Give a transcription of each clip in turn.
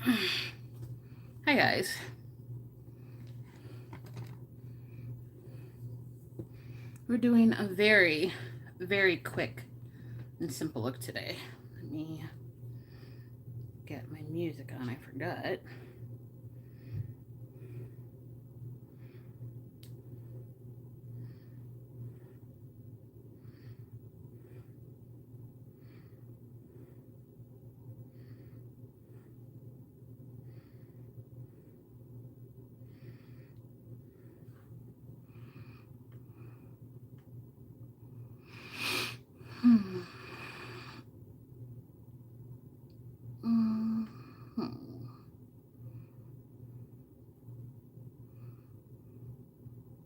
Hi guys. We're doing a very, very quick and simple look today. Let me get my music on, I forgot. Hmm. Hmm.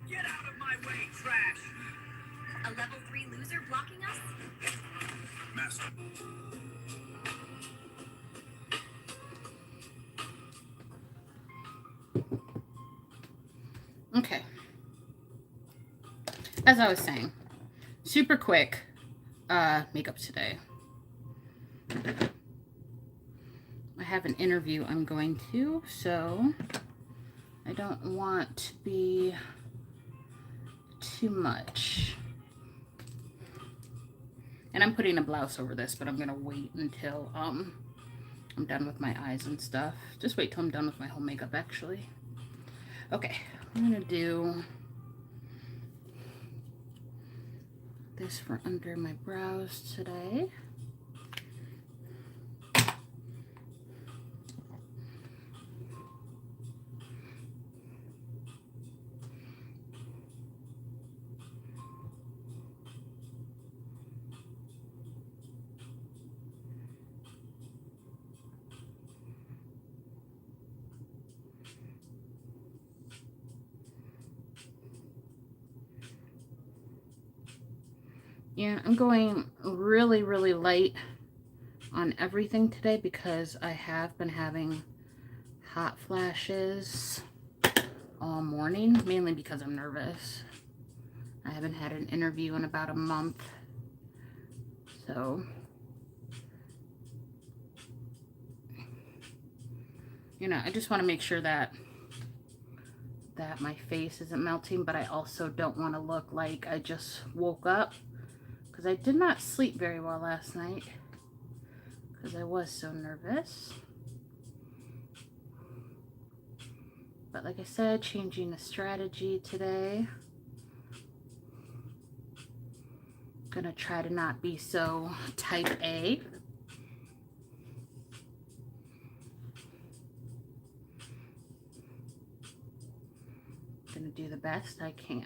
Get out of my way, trash! A level 3 loser blocking us? Master. Okay. As I was saying, super quick makeup today. I have an interview I'm going to, so I don't want to be too much. And I'm putting a blouse over this, but I'm gonna wait until I'm done with my eyes and stuff. Just wait till I'm done with my whole makeup actually. Okay, I'm gonna do this for under my brows today. Yeah, I'm going really, really light on everything today because I have been having hot flashes all morning, mainly because I'm nervous. I haven't had an interview in about a month, so I just want to make sure that my face isn't melting, but I also don't want to look like I just woke up because I did not sleep very well last night because I was so nervous. But like I said, changing the strategy today. Gonna try to not be so type A. Gonna do the best I can.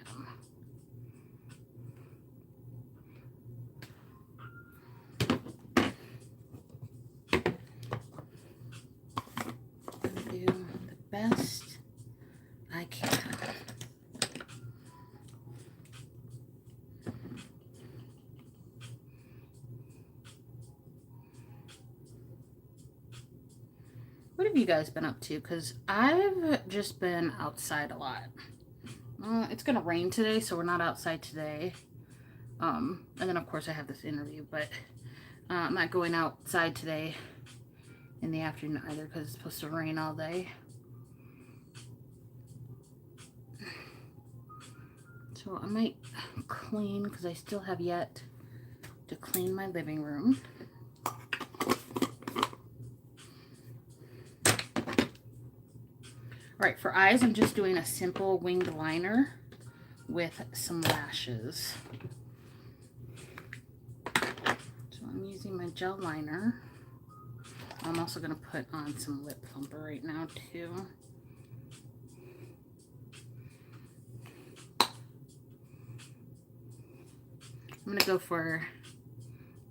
Gonna do the best I can. What have you guys been up to? Because I've just been outside a lot. It's gonna rain today, so we're not outside today. And then of course I have this interview, but I'm not going outside today in the afternoon either because it's supposed to rain all day. So I might clean because I still have yet to clean my living room. All right, for eyes, I'm just doing a simple winged liner with some lashes. So I'm using my gel liner. I'm also going to put on some lip plumper right now too. I'm going to go for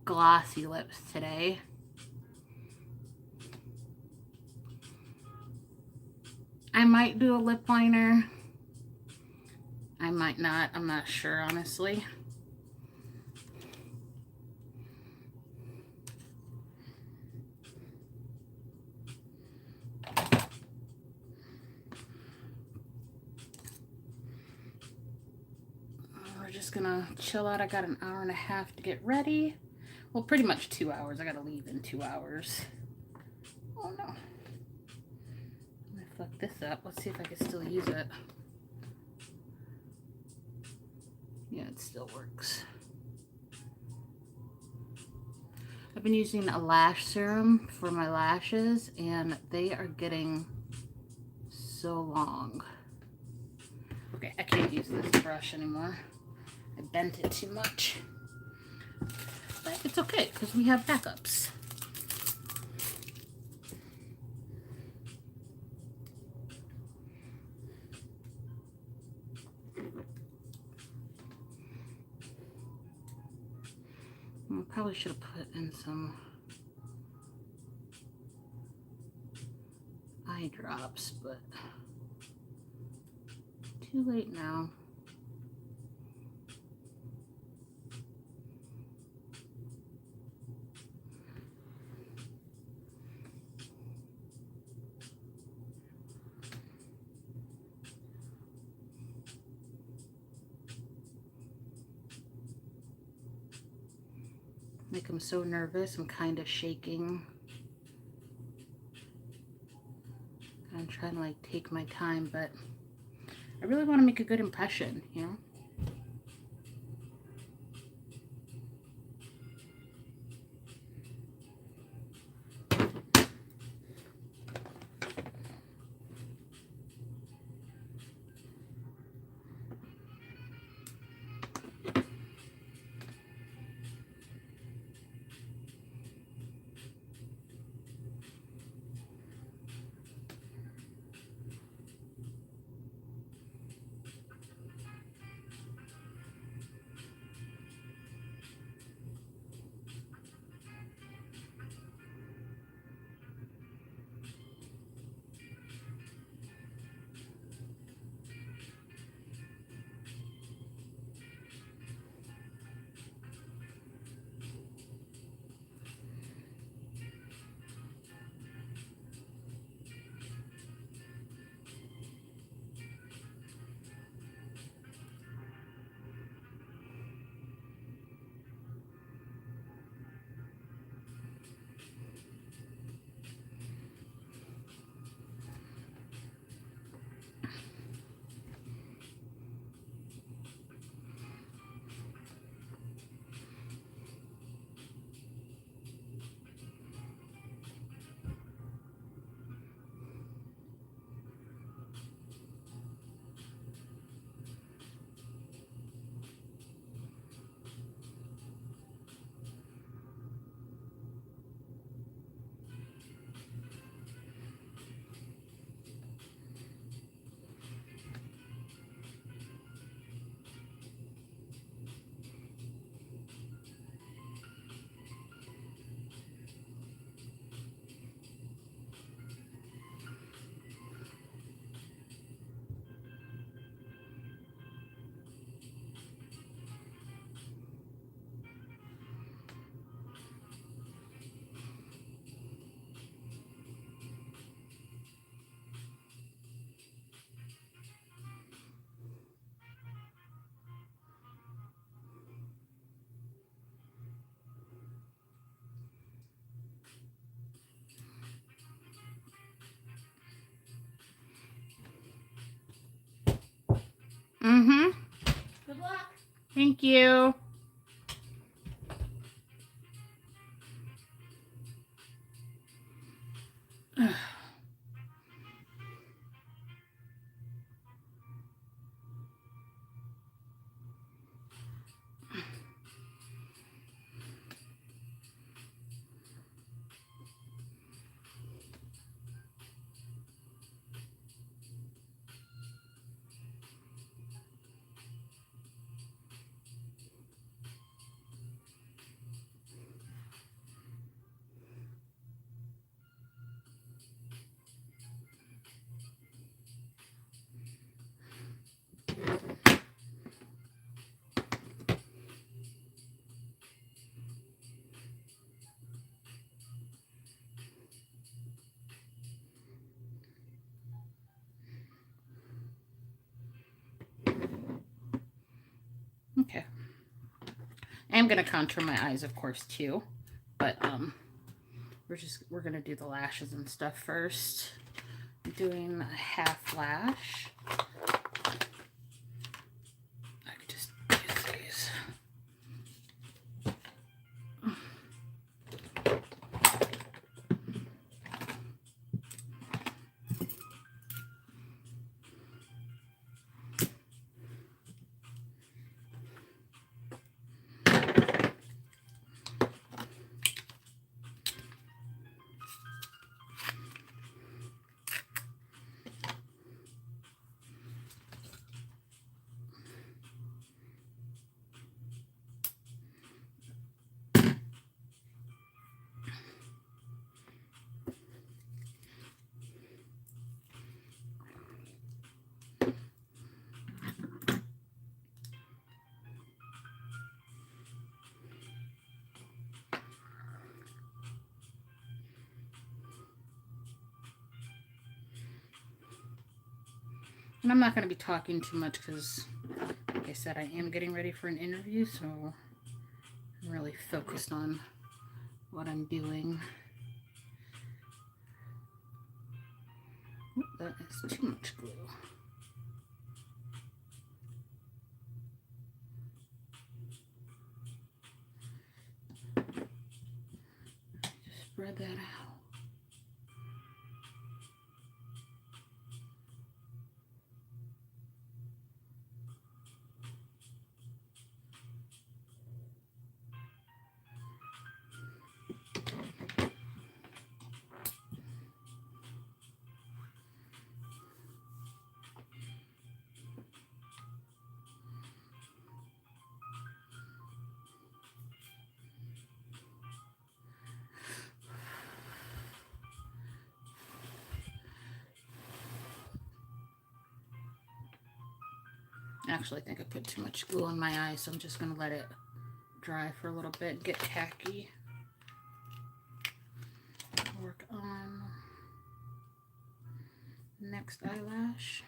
glossy lips today. I might do a lip liner. I might not. I'm not sure, honestly. We're just gonna chill out. I got an hour and a half to get ready. Well, pretty much 2 hours. I gotta leave in 2 hours. Oh no. fuck this up. Let's see if I can still use it. Yeah, it still works. I've been using a lash serum for my lashes, and they are getting so long. Okay, I can't use this brush anymore. I bent it too much. But it's okay, because we have backups. I probably should have put in some eye drops, but too late now. Like, I'm so nervous, I'm kind of shaking. I'm trying to like take my time, but I really want to make a good impression, you know? Mm-hmm. Good luck. Thank you. Okay. I'm gonna contour my eyes, of course, too. But we're gonna do the lashes and stuff first. doing a half lash. I could just use these. And I'm not going to be talking too much because, like I said, I am getting ready for an interview, so I'm really focused on what I'm doing. Oop, that is too much glue. Just spread that out. Actually, I think I put too much glue on my eye, so I'm just going to let it dry for a little bit, get tacky. Work on next eyelash.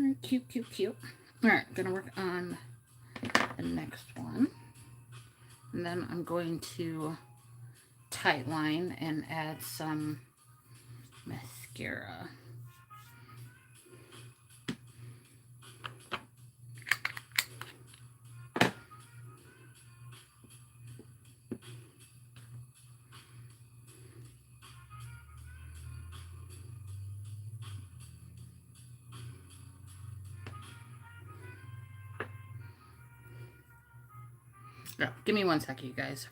Alright, cute, cute, cute. Alright, gonna work on the next one. And then I'm going to tight line and add some mascara. Yeah, give me 1 second, you guys.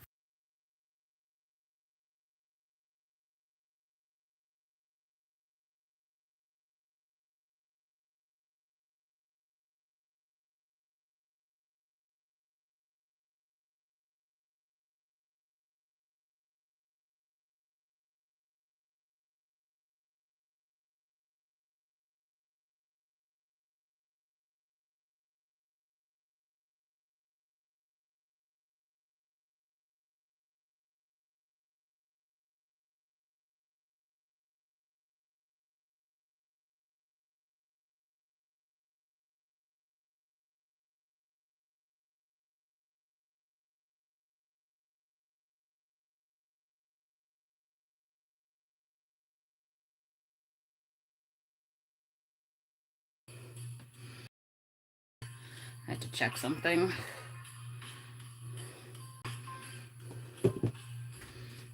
I had to check something.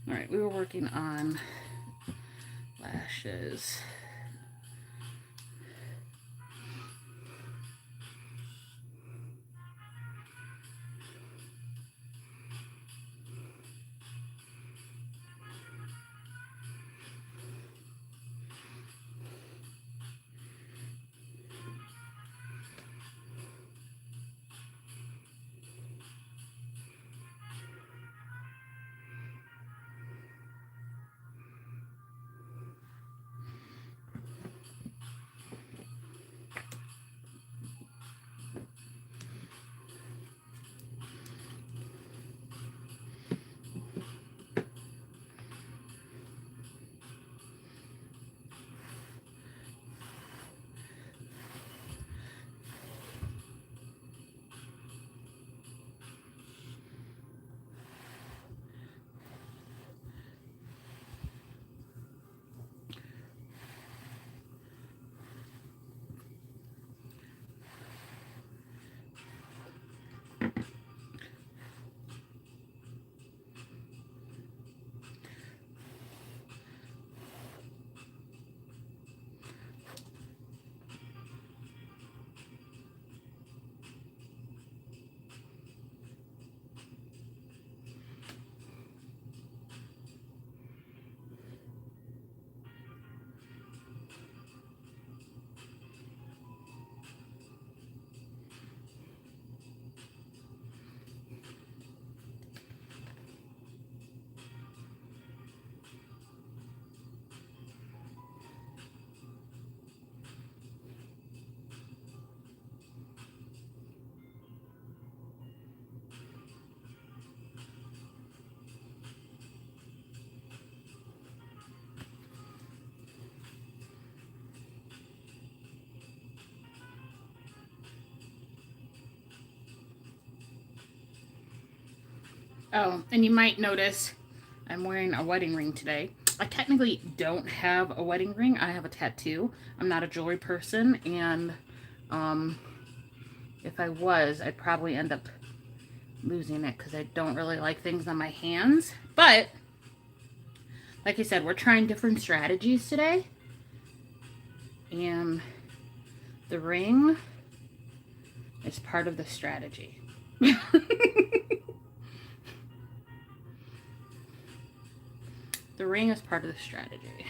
Alright, we were working on lashes. Oh, and you might notice I'm wearing a wedding ring today. I technically don't have a wedding ring. I have a tattoo. I'm not a jewelry person, and if I was, I'd probably end up losing it because I don't really like things on my hands. But, like I said, we're trying different strategies today. And the ring is part of the strategy. The ring is part of the strategy.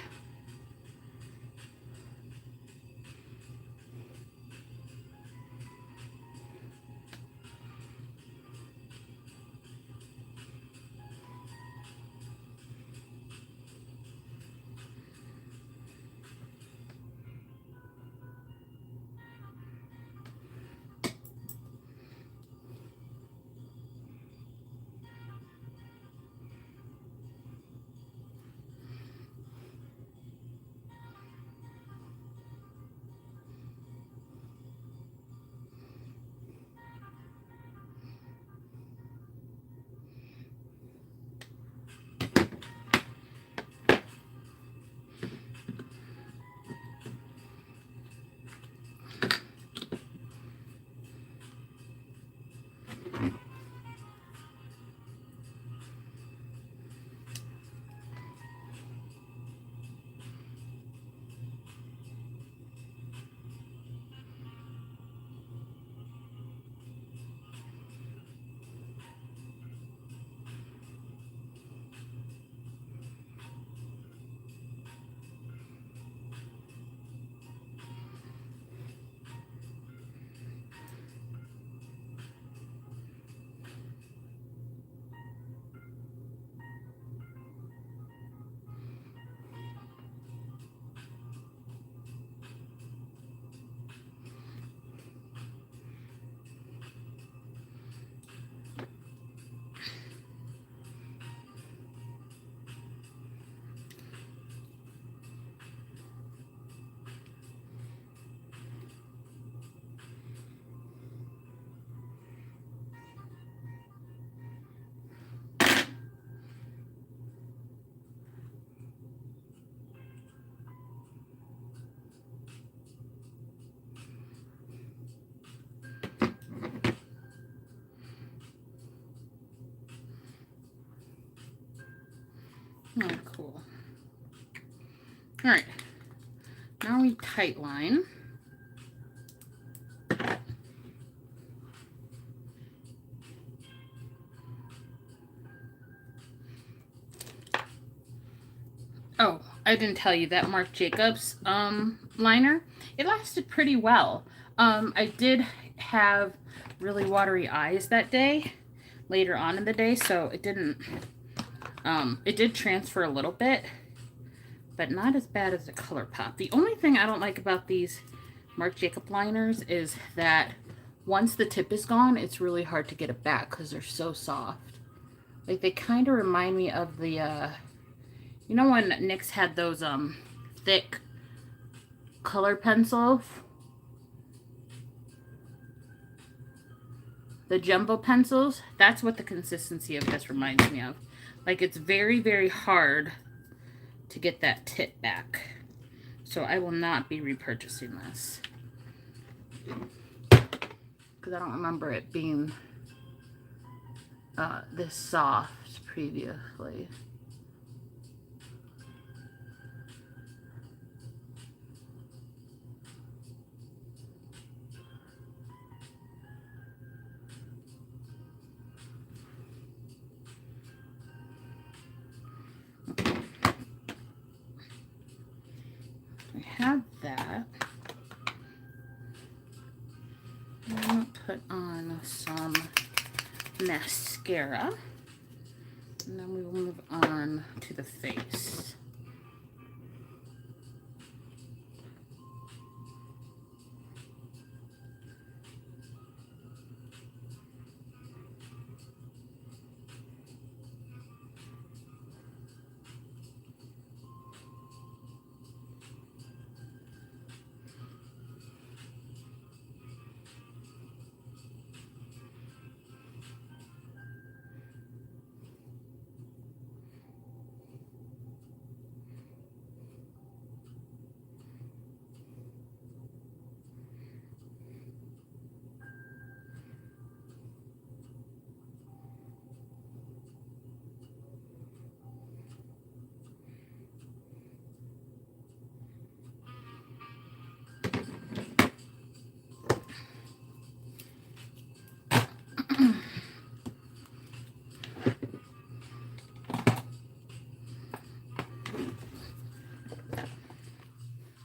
Alright. Now we tight line. Oh, I didn't tell you that Marc Jacobs liner, it lasted pretty well. I did have really watery eyes that day, later on in the day, so it didn't, it did transfer a little bit, but not as bad as the ColourPop. The only thing I don't like about these Marc Jacobs liners is that once the tip is gone, it's really hard to get it back because they're so soft. Like, they kind of remind me of the, you know when NYX had those thick color pencils? The jumbo pencils? That's what the consistency of this reminds me of. Like, it's very, very hard to get that tip back. So I will not be repurchasing this. Because I don't remember it being this soft previously. I have that. I'm going to put on some mascara. And then we will move on to the face.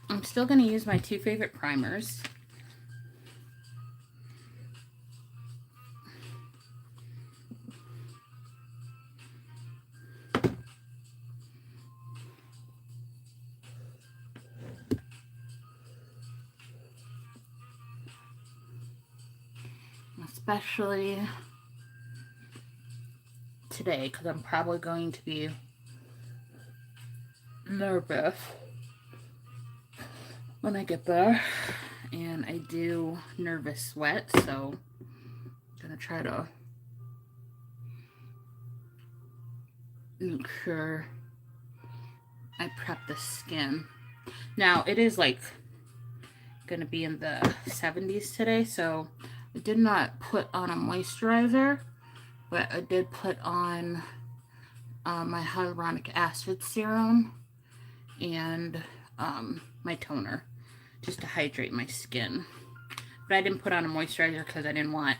I'm still going to use my two favorite primers. Especially today, because I'm probably going to be nervous when I get there, and I do nervous sweat, so I'm gonna try to make sure I prep the skin. Now it is like gonna be in the 70s today, so I did not put on a moisturizer, but I did put on my hyaluronic acid serum and my toner, just to hydrate my skin. But I didn't put on a moisturizer because I didn't want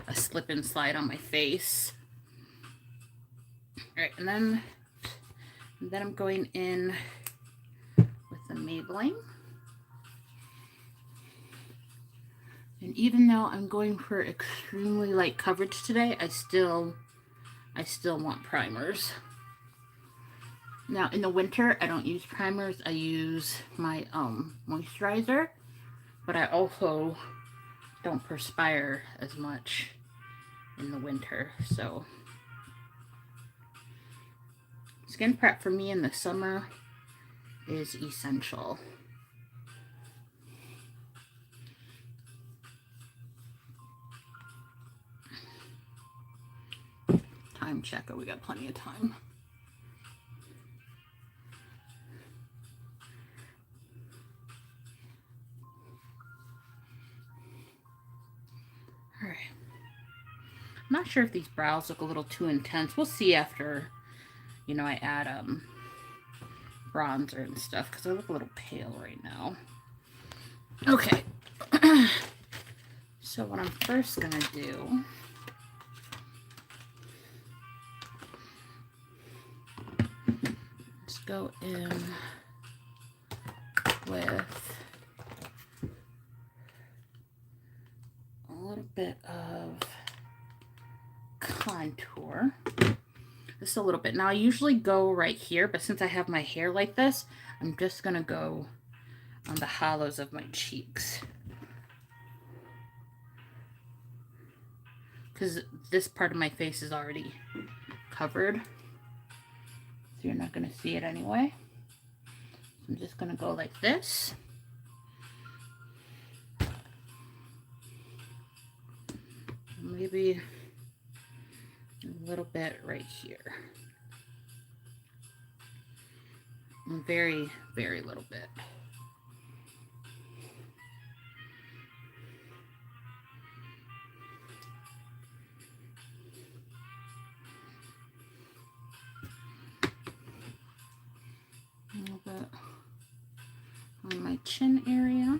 a slip and slide on my face. Alright, and then I'm going in with the Maybelline. And even though I'm going for extremely light coverage today, I still want primers. Now, in the winter, I don't use primers. I use my moisturizer, but I also don't perspire as much in the winter. So, skin prep for me in the summer is essential. Time checker, we got plenty of time. Alright. I'm not sure if these brows look a little too intense. We'll see after, you know, I add bronzer and stuff because I look a little pale right now. Okay. So what I'm first going to do is go in with a little bit of contour. Just a little bit. Now I usually go right here, but since I have my hair like this, I'm just going to go on the hollows of my cheeks. Because this part of my face is already covered. So you're not going to see it anyway. So I'm just going to go like this. Maybe a little bit right here. And very, very little bit. A little bit on my chin area.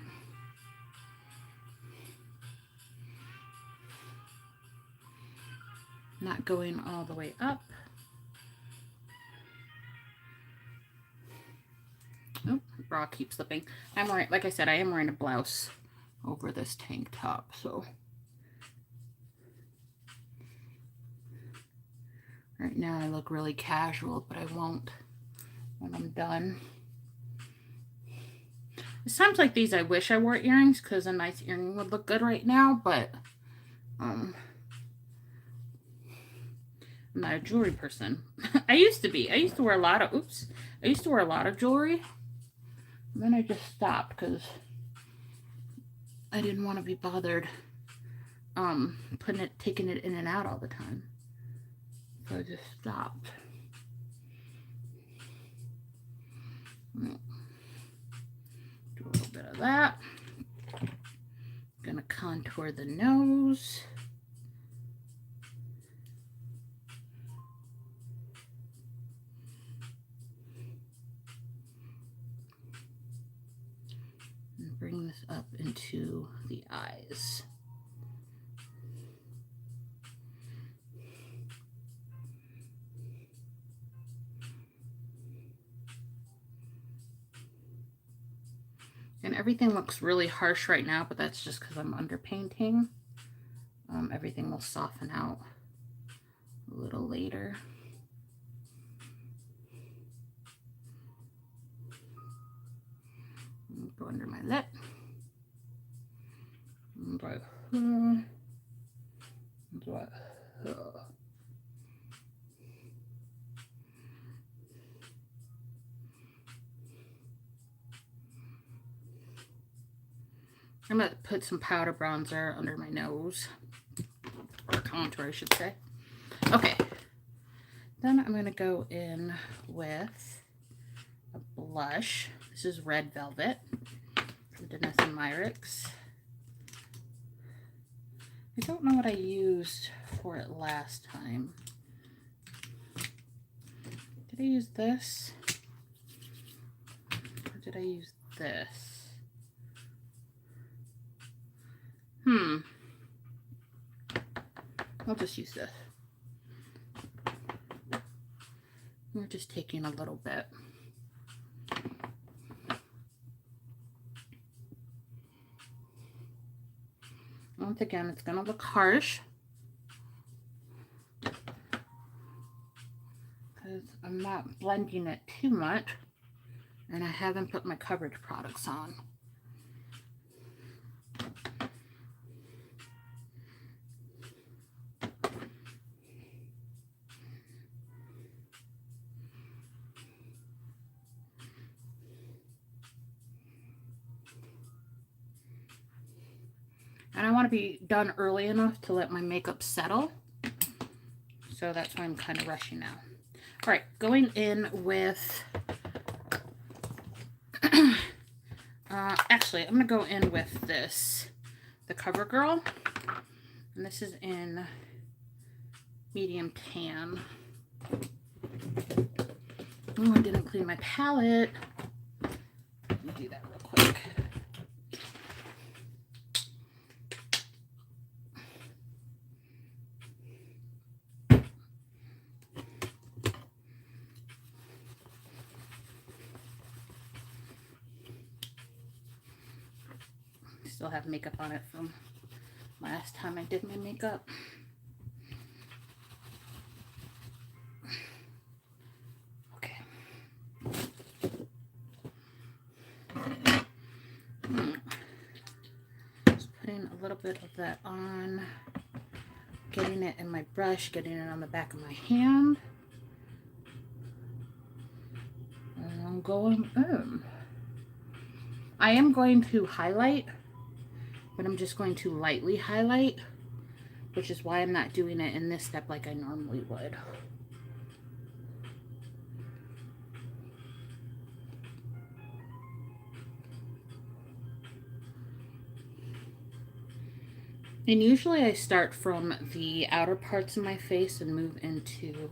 Not going all the way up. Oh, bra keeps slipping. I'm wearing, like I said, I am wearing a blouse over this tank top, so right now I look really casual, but I won't when I'm done. It's times like these I wish I wore earrings because a nice earring would look good right now, but I'm not a jewelry person. I used to be. I used to wear a lot of, I used to wear a lot of jewelry. And then I just stopped because I didn't want to be bothered taking it in and out all the time. So I just stopped. Do a little bit of that. Gonna contour the nose. And bring this up into the eyes. And everything looks really harsh right now, but that's just because I'm underpainting. Everything will soften out a little later. Go under my lip. Right here. Right here. I'm going to put some powder bronzer under my nose. Or contour, I should say. Okay. Then I'm going to go in with a blush. This is Red Velvet from Danessa Myricks. I don't know what I used for it last time. Did I use this? Or did I use this? I'll just use this. We're just taking a little bit. Once again, it's going to look harsh because I'm not blending it too much and I haven't put my coverage products on. And I want to be done early enough to let my makeup settle. So that's why I'm kind of rushing now. All right, going in with... actually, I'm going to go in with this. The CoverGirl. And this is in medium tan. Oh, I didn't clean my palette. Let me do that real quick. Still have makeup on it from last time I did my makeup. Okay. Just putting a little bit of that on, getting it in my brush, getting it on the back of my hand. And I'm going in. I am going to highlight, but I'm just going to lightly highlight, which is why I'm not doing it in this step like I normally would. And usually I start from the outer parts of my face and move into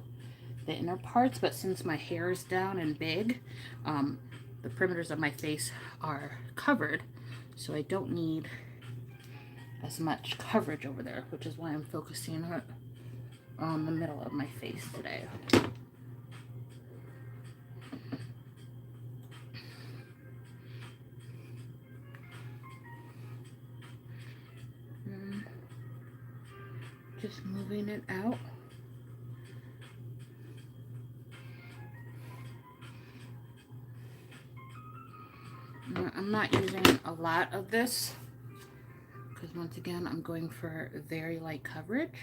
the inner parts, but since my hair is down and big, the perimeters of my face are covered, so I don't need as much coverage over there, which is why I'm focusing on the middle of my face today. Just moving it out. I'm not using a lot of this because once again I'm going for very light coverage.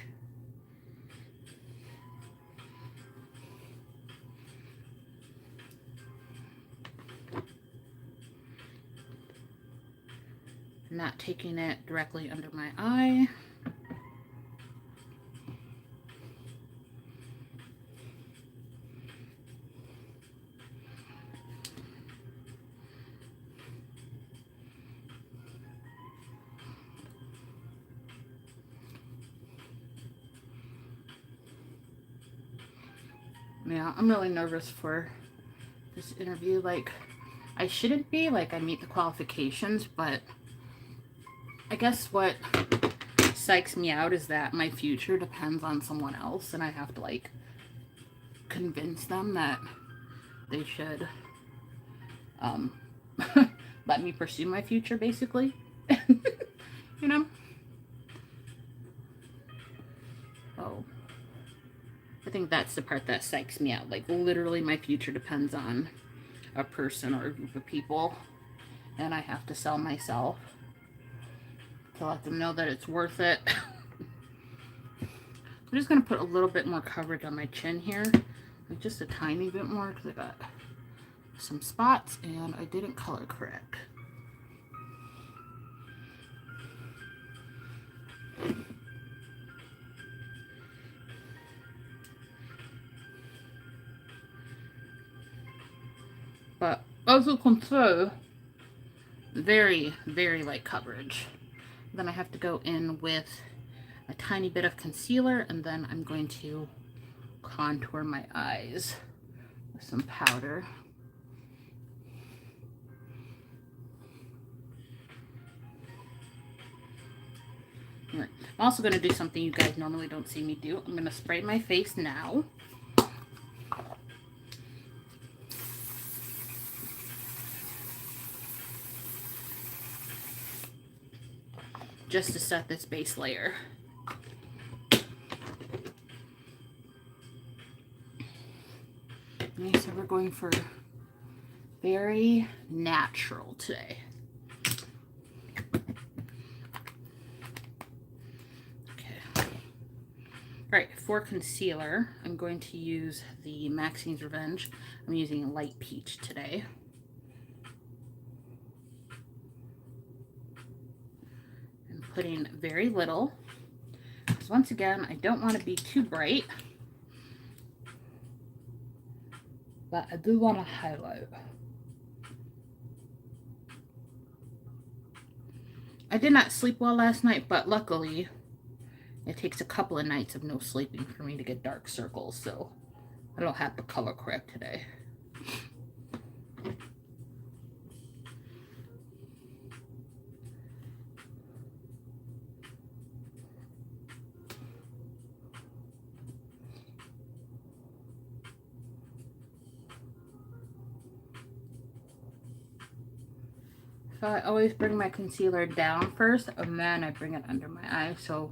Not taking it directly under my eye. Yeah, I'm really nervous for this interview. Like, I shouldn't be, like, I meet the qualifications, but I guess what psychs me out is that my future depends on someone else, and I have to, like, convince them that they should let me pursue my future, basically. You know? Oh. I think that's the part that psychs me out. Like, literally my future depends on a person or a group of people, and I have to sell myself to let them know that it's worth it. I'm just going to put a little bit more coverage on my chin here, like just a tiny bit more, because I got some spots and I didn't color correct. But as you can see, very, very light coverage. Then I have to go in with a tiny bit of concealer, and then I'm going to contour my eyes with some powder. I'm also going to do something you guys normally don't see me do. I'm going to spray my face now. Just to set this base layer. Okay, so we're going for very natural today. Okay. Alright, for concealer, I'm going to use the Maxine's Revenge. I'm using Light Peach today. I'm putting very little, because once again, I don't want to be too bright, but I do want to highlight. I did not sleep well last night, but luckily it takes a couple of nights of no sleeping for me to get dark circles, so I don't have to color correct today. So I always bring my concealer down first, and then I bring it under my eye, so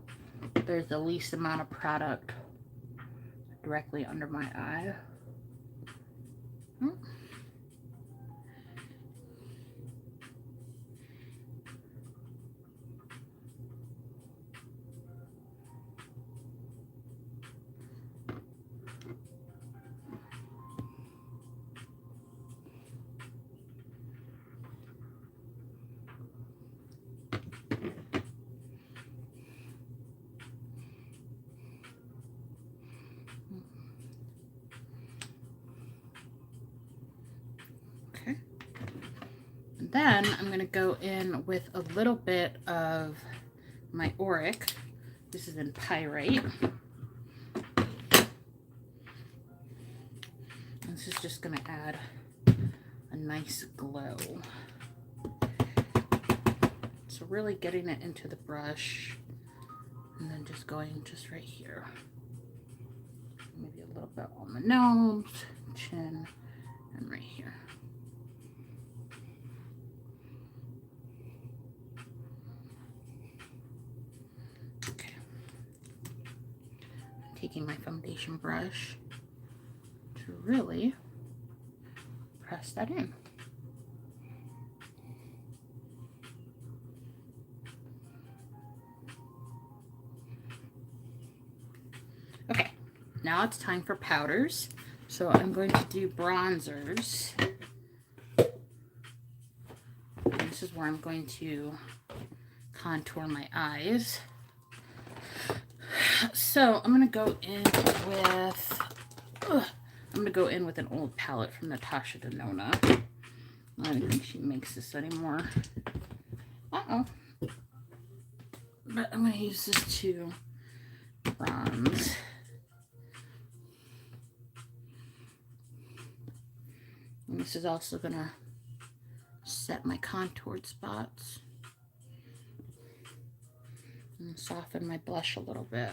there's the least amount of product directly under my eye. Okay. And then I'm going to go in with a little bit of my Auric. This is in Pyrite. This is just going to add a nice glow. So really getting it into the brush and then just going just right here. Maybe a little bit on the nose, chin, and right here. Okay. Taking my foundation brush to really press that in. Okay, now it's time for powders. So I'm going to do bronzers. And this is where I'm going to contour my eyes. So I'm going to go in with an old palette from Natasha Denona. I don't think she makes this anymore. Uh-oh. But I'm going to use this to bronze. And this is also going to set my contoured spots and soften my blush a little bit.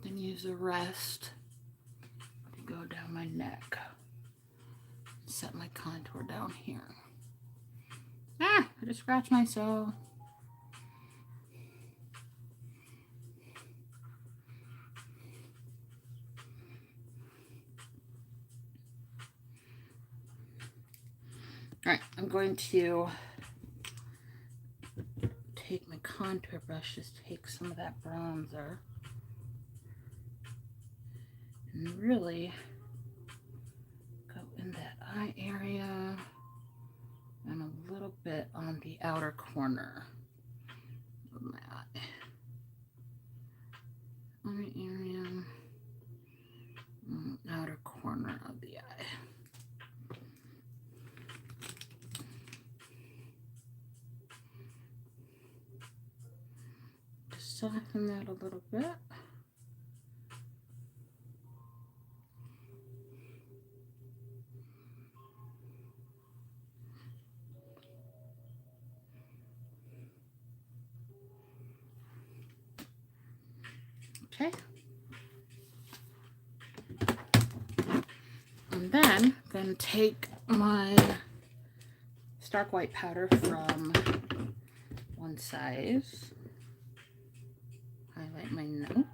Then use the rest to go down my neck. Set my contour down here. Ah, I just scratched myself. All right, I'm going to take my contour brush, just take some of that bronzer, and really go in that eye area and a little bit on the outer corner of my eye. Eye area, and outer corner of the eye. Soften that a little bit. Okay. And then I'm going to take my Stark White powder from One Size. Highlight my nose.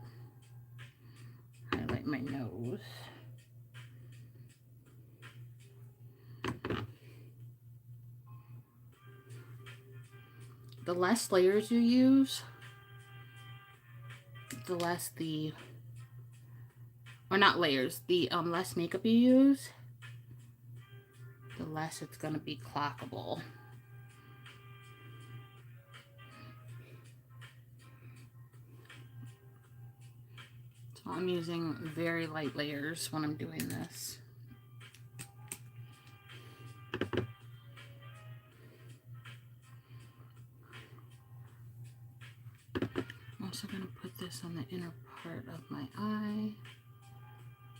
Highlight my nose. The less layers you use, the less the, or not layers, the less makeup you use, the less it's going to be clockable. So I'm using very light layers when I'm doing this. I'm also going to put this on the inner part of my eye,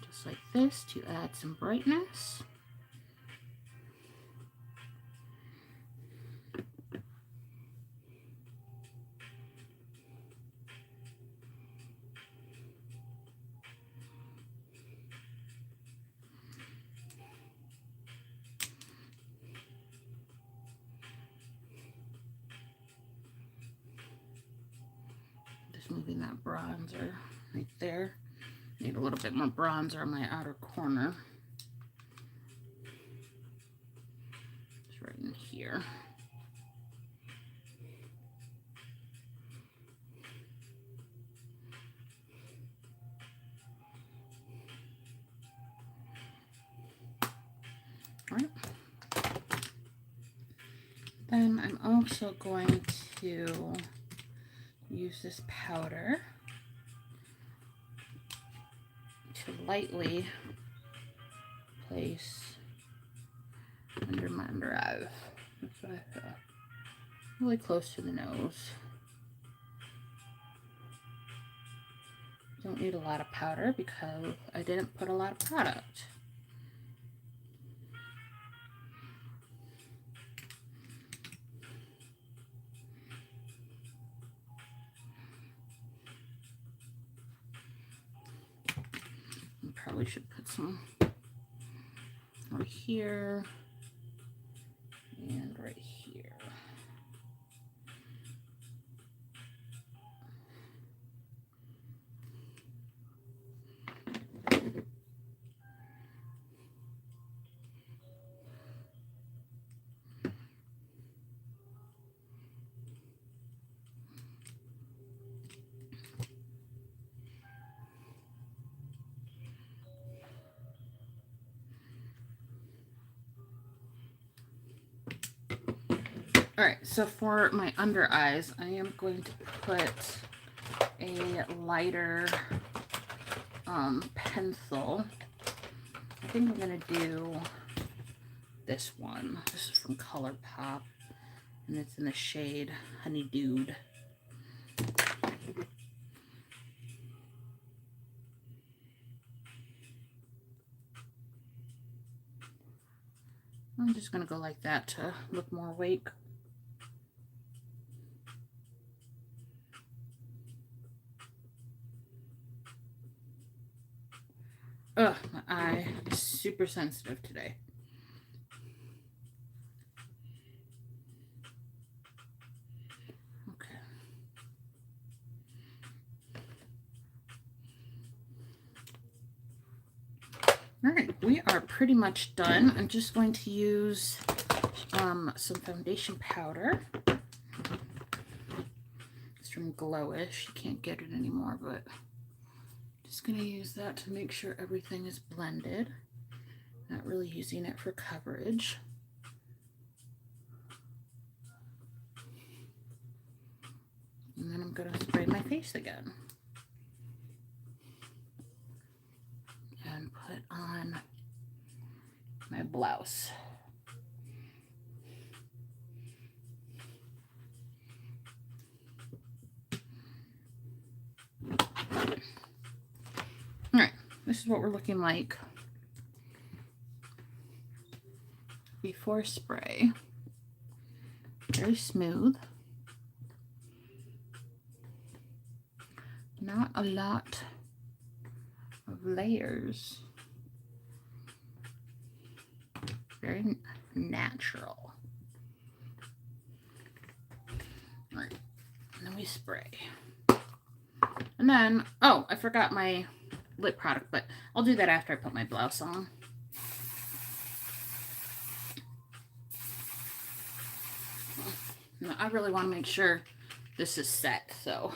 just like this, to add some brightness. just moving that bronzer right there. Need a little bit more bronzer on my outer corner. Just right in here. All right. Then I'm also going to use this powder to lightly place under my under eye. That's what I feel. Really close to the nose. Don't need a lot of powder because I didn't put a lot of product. Probably should put some right here and right here. All right, so for my under eyes, I am going to put a lighter pencil. I think I'm gonna do this one. This is from ColourPop, and it's in the shade Honey Dude. I'm just gonna go like that to look more awake. Ugh, my eye is super sensitive today. Okay. All right, we are pretty much done. I'm just going to use some foundation powder. It's from Glowish. You can't get it anymore, but just going to use that to make sure everything is blended. Not really using it for coverage. And then I'm going to spray my face again. And put on my blouse. All right, this is what we're looking like before spray. Very smooth. Not a lot of layers. Very natural. All right, and then we spray. And then, oh, I forgot my lip product, but I'll do that after I put my blouse on. Now, I really want to make sure this is set, so.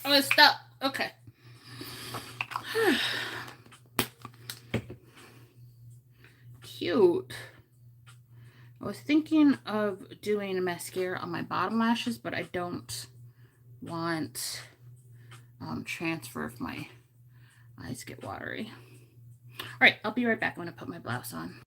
Oh, it's stuck. Okay. Cute. I was thinking of doing a mascara on my bottom lashes, but I don't want transfer if my eyes get watery. All right, I'll be right back. I'm going to put my blouse on.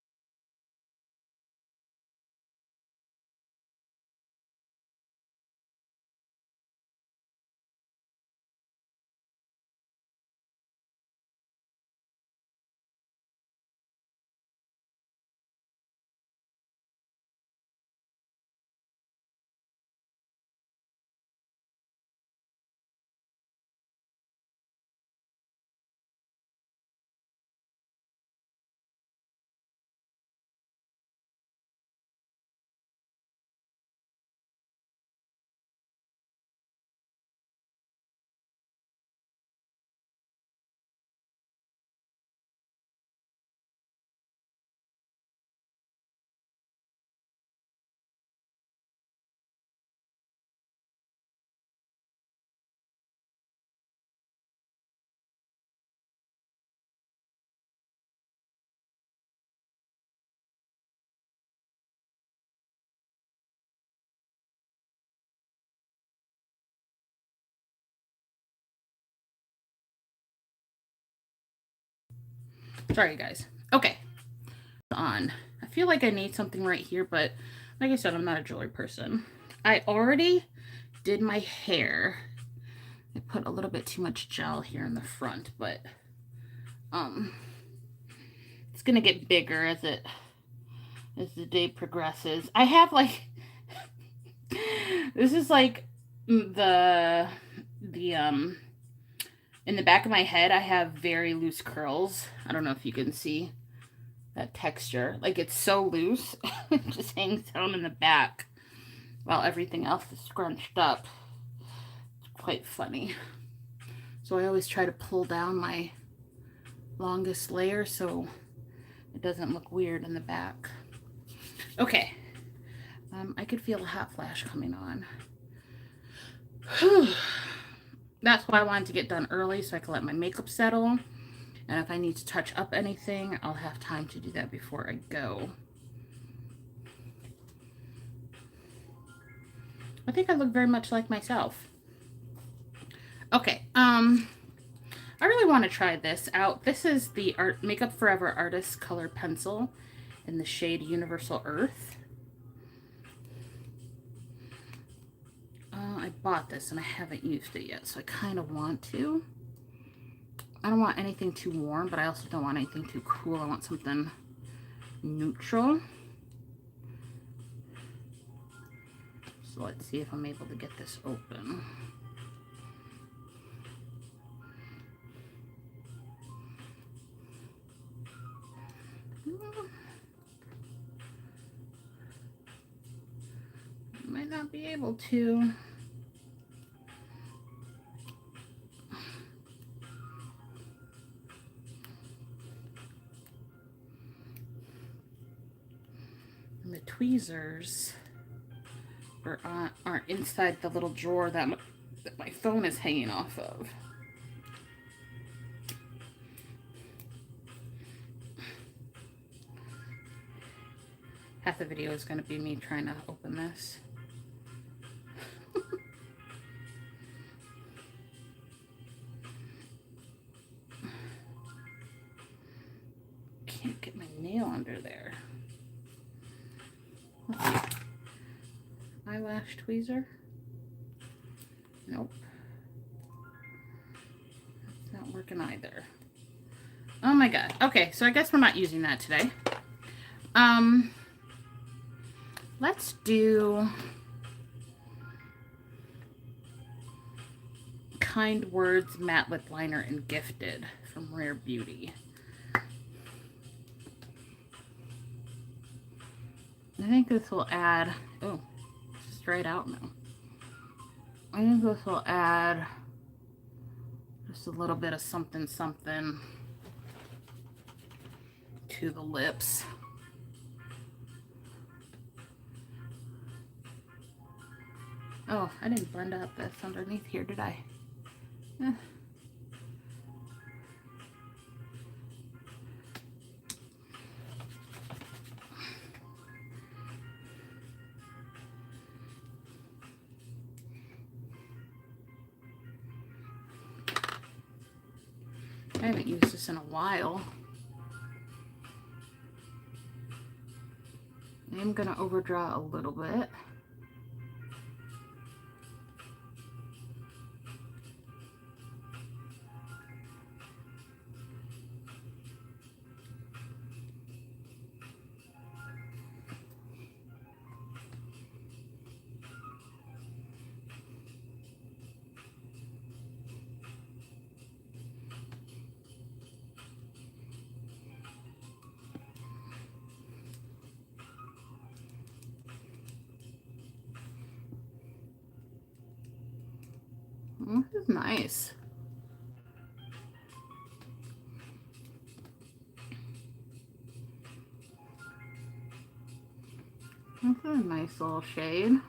Sorry, guys. Okay. On. I feel like I need something right here, but like I said, I'm not a jewelry person. I already did my hair. I put a little bit too much gel here in the front, but it's gonna get bigger as the day progresses. I have like this is like the in the back of my head I have very loose curls. I don't know if you can see that texture. Like it's so loose. It just hangs down in the back while everything else is scrunched up. It's quite funny. So I always try to pull down my longest layer so it doesn't look weird in the back. Okay. I could feel a hot flash coming on. That's why I wanted to get done early so I can let my makeup settle. And if I need to touch up anything, I'll have time to do that before I go. I think I look very much like myself. Okay, I really want to try this out. This is the Makeup Forever Artist Color Pencil in the shade Universal Earth. I bought this and I haven't used it yet, so I kind of want to. I don't want anything too warm, but I also don't want anything too cool. I want something neutral. So let's see if I'm able to get this open. Might not be able to. And the tweezers aren't inside the little drawer that my phone is hanging off of. Half the video is going to be me trying to open this. Can't get my nail under there. Eyelash tweezer? Nope. It's not working either. Oh my god. Okay, so I guess we're not using that today. Let's do Kind Words Matte Lip Liner in Gifted from Rare Beauty. I think this will add, oh, straight out now. I think this will add just a little bit of something to the lips. Oh, I didn't blend out this underneath here, did I? I haven't used this in a while. I'm going to overdraw a little bit. This is nice. This is a nice little shade.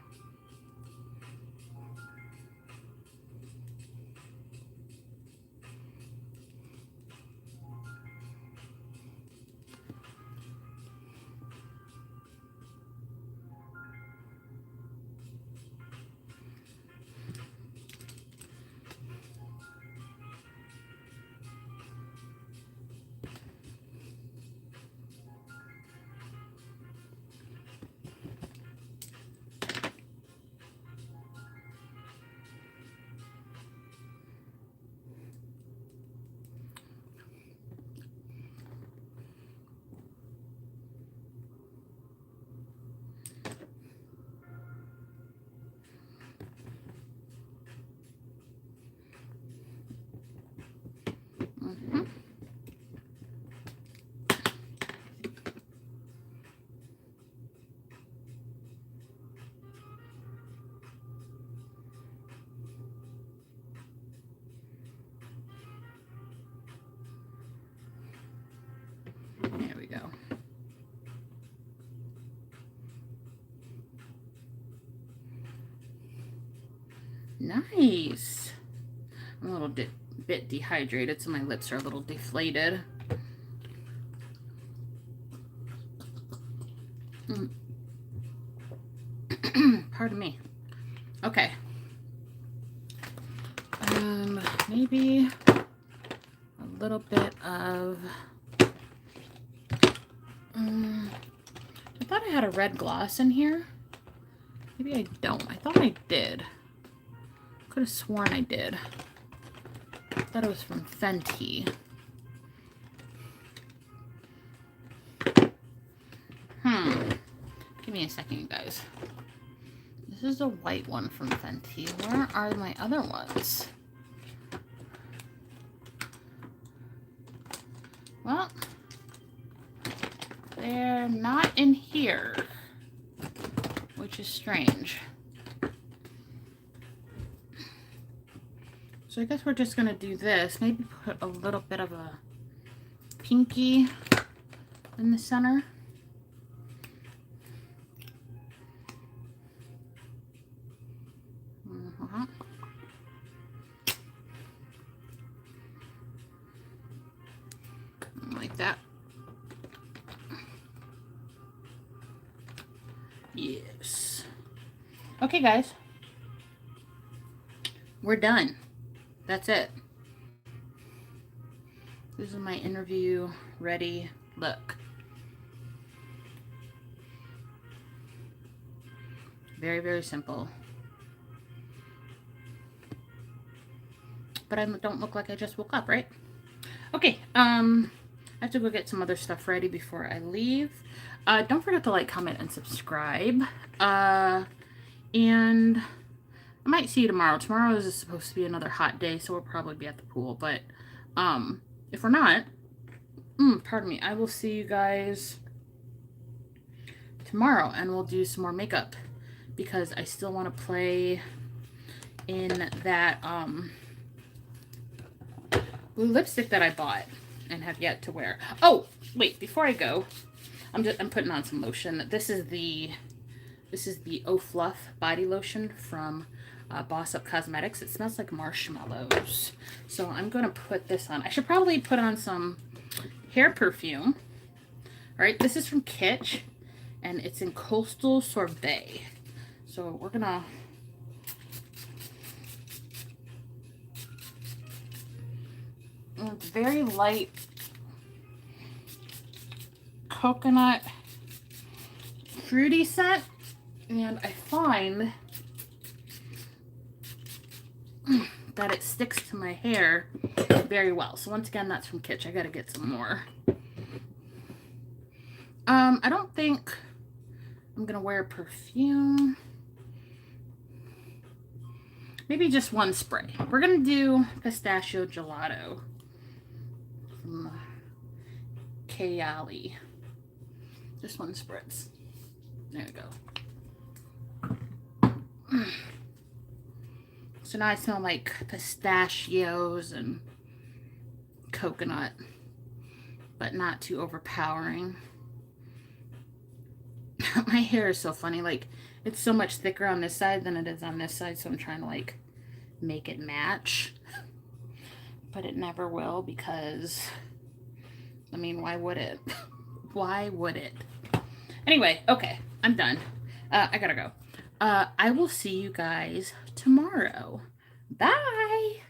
Nice. I'm a little bit dehydrated, so my lips are a little deflated. Pardon me. Okay. Maybe a little bit of... I thought I had a red gloss in here. Maybe I don't. I thought I did. Could have sworn I did. I thought it was from Fenty. Give me a second, you guys. This is a white one from Fenty. Where are my other ones? Well, they're not in here, which is strange. So I guess we're just going to do this. Maybe put a little bit of a pinky in the center. Like that. Yes. Okay, guys. We're done. That's it. This is my interview ready look. Very, very simple. But I don't look like I just woke up, right? Okay, I have to go get some other stuff ready before I leave. Don't forget to like, comment, and subscribe. And I might see you tomorrow. Tomorrow is supposed to be another hot day, so we'll probably be at the pool. But if we're not, pardon me, I will see you guys tomorrow, and we'll do some more makeup because I still want to play in that blue lipstick that I bought and have yet to wear. Oh, wait, before I go, I'm putting on some lotion. This is the Oh Fluff body lotion from Boss Up Cosmetics. It smells like marshmallows. So I'm going to put this on. I should probably put on some hair perfume. All right, this is from Kitsch, and it's in Coastal Sorbet. So we're going to... It's very light coconut fruity scent, and I find that it sticks to my hair very well. So once again, that's from Kitsch. I gotta get some more. I don't think I'm gonna wear perfume. Maybe just one spray. We're gonna do pistachio gelato from Kayali. Just one spritz. There we go. So now I smell like pistachios and coconut, but not too overpowering. My hair is so funny. Like, it's so much thicker on this side than it is on this side, so I'm trying to, like, make it match. But it never will because, I mean, why would it? Why would it? Anyway, okay, I'm done. I gotta go. I will see you guys tomorrow. Bye!